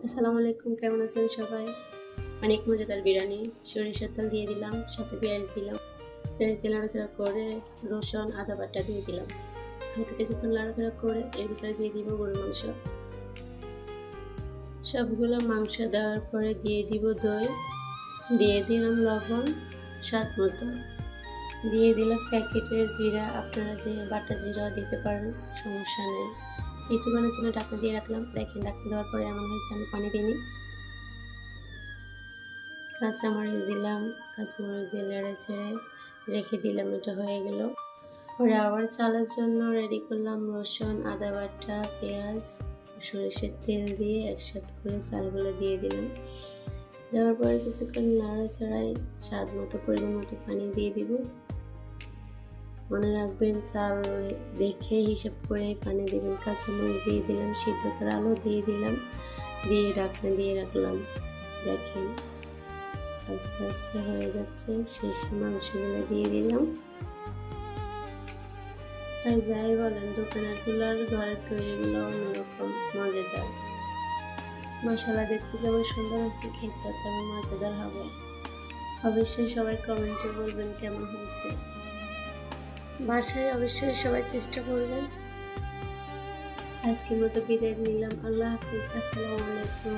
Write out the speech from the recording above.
আসসালামু আলাইকুম, কেমন আছেন সবাই? অনেক মজাদার বিরিয়ানি। সরিষার তেল দিয়ে দিলাম, সাথে পেঁয়াজ দিলাম। পেঁয়াজ দিয়ে নাড়াচাড়া করে রসুন, আদা বাটা দিয়ে দিলাম। হালকা কিছুক্ষণ নাড়াচাড়া করে এর ভিতরে দিয়ে দিব গরুর মাংস। সবগুলো মাংস দেওয়ার পরে দিয়ে দিব দই, দিয়ে দিলাম লবণ স্বাদ মতো, দিয়ে দিলাম প্যাকেটের জিরা। আপনারা যে বাটা জিরা দিতে পারেন, সমস্যা নেই। কিছুক্ষণের জন্য ঢাকনা দিয়ে রাখলাম। দেখেন ঢাকনা দেওয়ার পরে এমন হয়েছে, আমি পানি দিইনি। কাঁচামরিচ দিলাম, কাঁচামরিচ দিয়ে নেড়ে ছেড়ে রেখে দিলাম। এটা হয়ে গেল। পরে আবার চালের জন্য রেডি করলাম রসুন, আদা বাটা, পেঁয়াজ, সরিষার তেল দিয়ে একসাথে করে চালগুলো দিয়ে দিলাম। দেওয়ার পরে কিছুক্ষণ নাড়াচাড়াই স্বাদ মতো পরিমাণ মতো পানি দিয়ে দিব। মনে রাখবেন চাল দেখে হিসাব করে পানি দেবেন। কাঁচামরিচ দিয়ে দিলাম, সিদ্ধ করা আলু দিয়ে দিলাম, দিয়ে ঢাকনা দিয়ে রাখলাম। দেখেন আস্তে আস্তে হয়ে যাচ্ছে। শেষে মাংসগুলো দিয়ে দিলাম। আর যাই বলেন, দোকানেরগুলোর ঘরের তৈরিগুলো অন্যরকম মজাদার। মশলা দেখতে যেমন সুন্দর হয়েছে, খেতে তেমন মজাদার হবে। অবশ্যই সবাই কমেন্টে বলবেন কেমন হয়েছে। বাসায় অবশ্যই সবাই চেষ্টা করবেন। আজকের মতো বিদায় নিলাম। আল্লাহ হাফিজ। আসসালামু আলাইকুম।